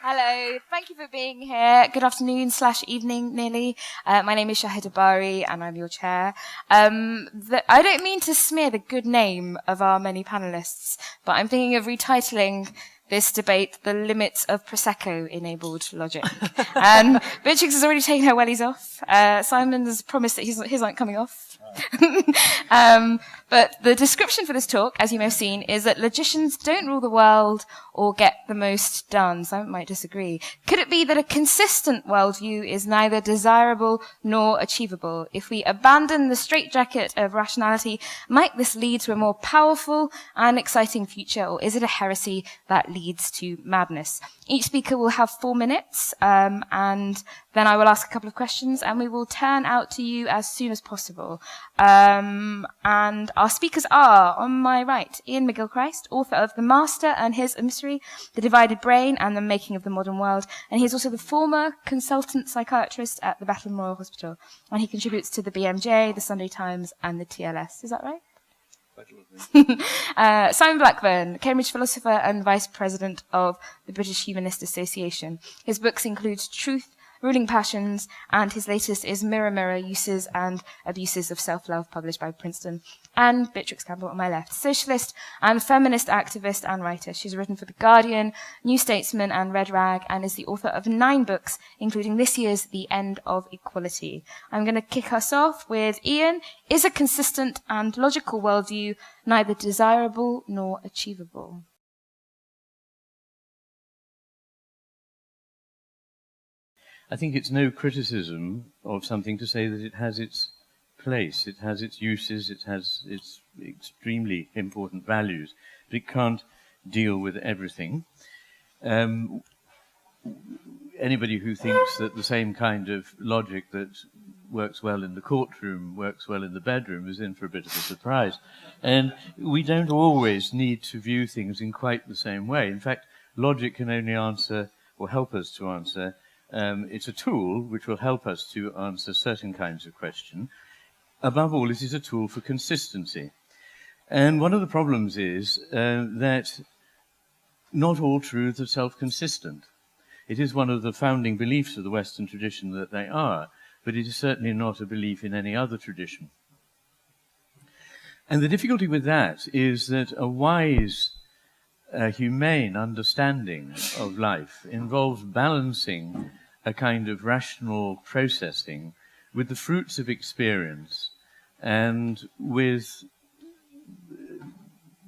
Hello, thank you for being here. Good afternoon / evening, nearly. My name is Shahidha Bari, and I'm your chair. I don't mean to smear the good name of our many panellists, but I'm thinking of retitling this debate "The Limits of Prosecco-Enabled Logic." And Beatrix has already taken her wellies off. Simon has promised that his aren't coming off. But the description for this talk, as you may have seen, is that logicians don't rule the world or get the most done. Some might disagree. Could it be that a consistent worldview is neither desirable nor achievable? If we abandon the straitjacket of rationality, might this lead to a more powerful and exciting future, or is it a heresy that leads to madness? Each speaker will have 4 minutes, and then I will ask a couple of questions, and we will turn out to you as soon as possible. And our speakers are, on my right, Iain McGilchrist, author of The Master and His Emissary, The Divided Brain and the Making of the Modern World, and he is also the former consultant psychiatrist at the Bethlem Royal Hospital, and he contributes to the BMJ, the Sunday Times, and the TLS. Is that right? Simon Blackburn, Cambridge philosopher and vice president of the British Humanist Association. His books include Truth, Ruling Passions, and his latest is Mirror Mirror, Uses and Abuses of Self-Love, published by Princeton. And Beatrix Campbell on my left, socialist and feminist activist and writer. She's written for The Guardian, New Statesman, and Red Rag, and is the author of 9 books, including this year's The End of Equality. I'm going to kick us off with Iain. Is a consistent and logical worldview neither desirable nor achievable? I think it's no criticism of something to say that it has its place, it has its uses, it has its extremely important values, but it can't deal with everything. Anybody who thinks that the same kind of logic that works well in the courtroom works well in the bedroom is in for a bit of a surprise. And we don't always need to view things in quite the same way. In fact, logic can only answer or help us to answer. It's a tool which will help us to answer certain kinds of questions. Above all, it is a tool for consistency. And one of the problems is that not all truths are self-consistent. It is one of the founding beliefs of the Western tradition that they are, but it is certainly not a belief in any other tradition. And the difficulty with that is that a wise, humane understanding of life involves balancing a kind of rational processing with the fruits of experience and with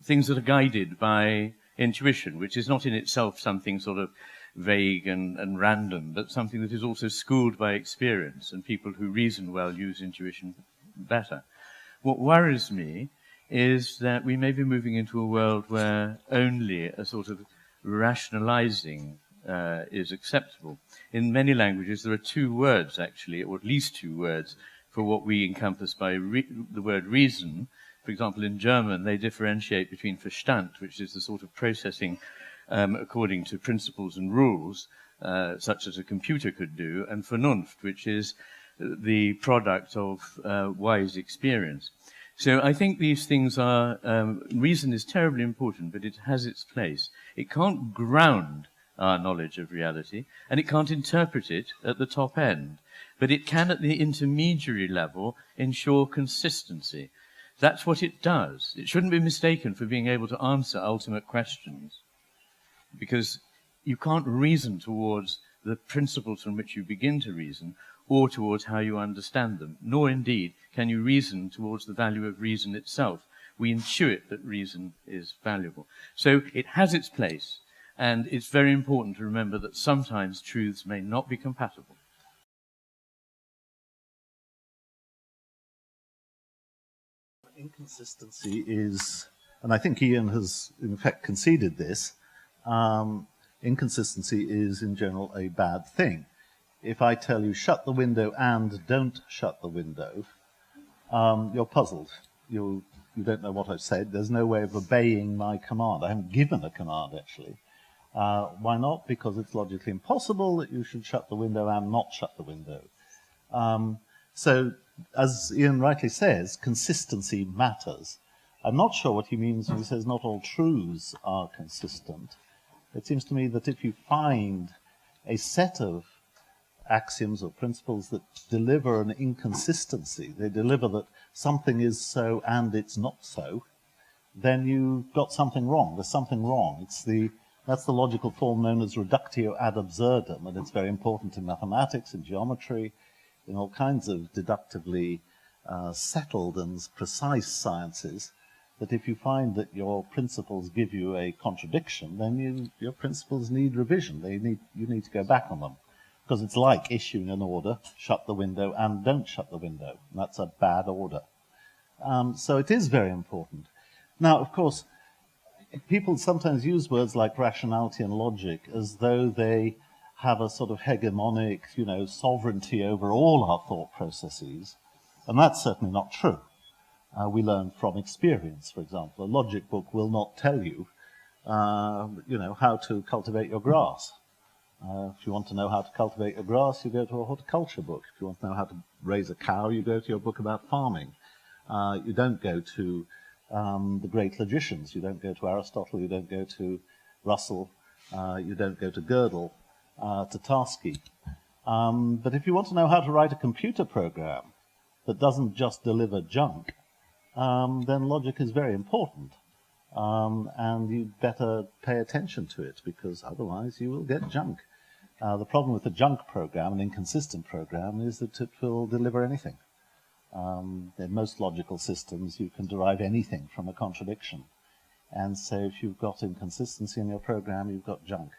things that are guided by intuition, which is not in itself something sort of vague and random, but something that is also schooled by experience, and people who reason well use intuition better. What worries me is that we may be moving into a world where only a sort of rationalizing is acceptable. In many languages, there are 2 words, actually, or at least 2 words, for what we encompass by the word reason. For example, in German, they differentiate between Verstand, which is the sort of processing according to principles and rules, such as a computer could do, and Vernunft, which is the product of wise experience. So I think these things are, reason is terribly important, but it has its place. It can't ground our knowledge of reality, and it can't interpret it at the top end, but it can at the intermediary level ensure consistency. That's what it does. It shouldn't be mistaken for being able to answer ultimate questions, because you can't reason towards the principles from which you begin to reason, or towards how you understand them, nor indeed can you reason towards the value of reason itself. We intuit that reason is valuable. So it has its place, and it's very important to remember that sometimes truths may not be compatible. Inconsistency is, and I think Iain has in fact conceded this, inconsistency is in general a bad thing. If I tell you shut the window and don't shut the window, you're puzzled. You don't know what I've said. There's no way of obeying my command. I haven't given a command, actually. Why not? Because it's logically impossible that you should shut the window and not shut the window. So, as Iain rightly says, consistency matters. I'm not sure what he means when he says not all truths are consistent. It seems to me that if you find a set of axioms or principles that deliver an inconsistency, they deliver that something is so and it's not so, then you've got something wrong. There's something wrong. That's the logical form known as reductio ad absurdum, and it's very important in mathematics, in geometry, in all kinds of deductively settled and precise sciences, that if you find that your principles give you a contradiction, then your principles need revision. You need to go back on them. Because it's like issuing an order, shut the window and don't shut the window. And that's a bad order. So it is very important. Now, of course, people sometimes use words like rationality and logic as though they have a sort of hegemonic, sovereignty over all our thought processes. And that's certainly not true. We learn from experience, for example. A logic book will not tell you, how to cultivate your grass. If you want to know how to cultivate your grass, you go to a horticulture book. If you want to know how to raise a cow, you go to your book about farming. You don't go to the great logicians. You don't go to Aristotle. You don't go to Russell. You don't go to Gödel, to Tarski. But if you want to know how to write a computer program that doesn't just deliver junk, then logic is very important. And you'd better pay attention to it, because otherwise you will get junk. The problem with a junk program, an inconsistent program, is that it will deliver anything. In most logical systems, you can derive anything from a contradiction. And so if you've got inconsistency in your program, you've got junk.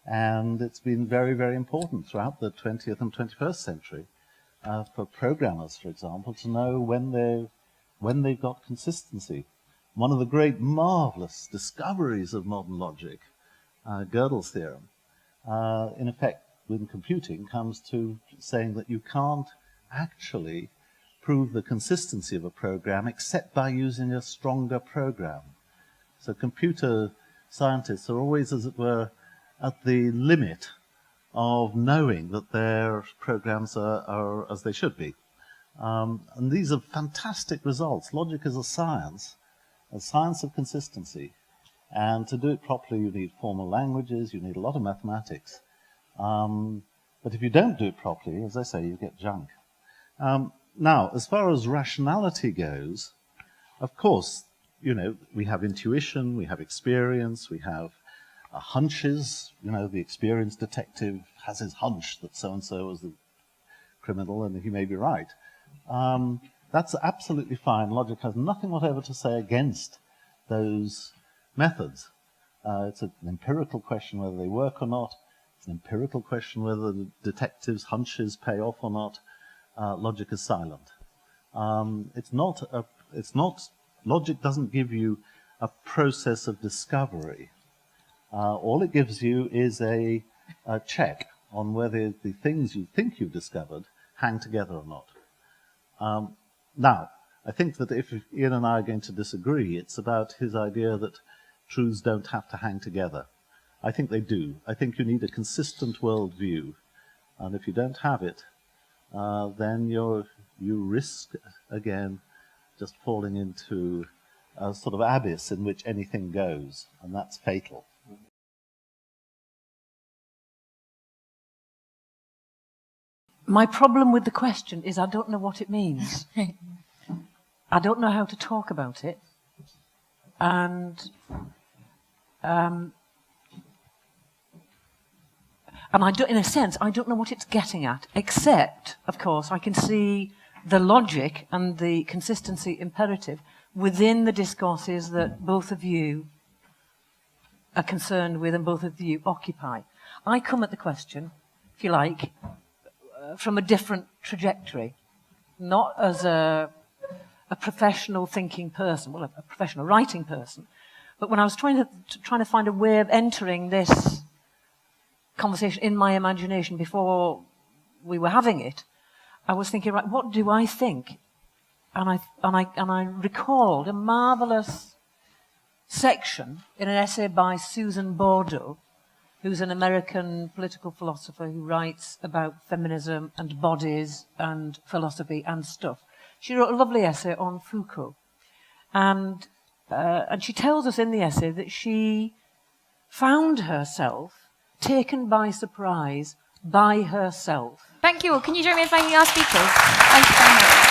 And it's been very, very important throughout the 20th and 21st century for programmers, for example, to know when they've got consistency. One of the great, marvelous discoveries of modern logic, Gödel's theorem, in effect, with computing, comes to saying that you can't actually prove the consistency of a program except by using a stronger program. So computer scientists are always, as it were, at the limit of knowing that their programs are as they should be. And these are fantastic results. Logic is a science of consistency. And to do it properly, you need formal languages, you need a lot of mathematics. But if you don't do it properly, as I say, you get junk. Now, as far as rationality goes, of course, we have intuition, we have experience, we have hunches. The experienced detective has his hunch that so-and-so was the criminal, and he may be right. That's absolutely fine. Logic has nothing whatever to say against those methods. It's an empirical question whether they work or not. It's an empirical question whether the detective's hunches pay off or not. Logic is silent. Logic doesn't give you a process of discovery. All it gives you is a check on whether the things you think you've discovered hang together or not. Now, I think that if Iain and I are going to disagree, it's about his idea that truths don't have to hang together. I think they do. I think you need a consistent worldview. And if you don't have it, then you risk, again, just falling into a sort of abyss in which anything goes. And that's fatal. My problem with the question is I don't know what it means. I don't know how to talk about it. And I don't, in a sense, I don't know what it's getting at, except, of course, I can see the logic and the consistency imperative within the discourses that both of you are concerned with and both of you occupy. I come at the question, if you like, from a different trajectory, not as a professional thinking person, well, a professional writing person, but when I was trying to find a way of entering this conversation in my imagination before we were having it, I was thinking, right, what do I think? And I recalled a marvelous section in an essay by Susan Bordeaux, who's an American political philosopher who writes about feminism and bodies and philosophy and stuff. She wrote a lovely essay on Foucault. And she tells us in the essay that she found herself taken by surprise by herself. Thank you all. Can you join me in thanking our speakers? Thank you very much.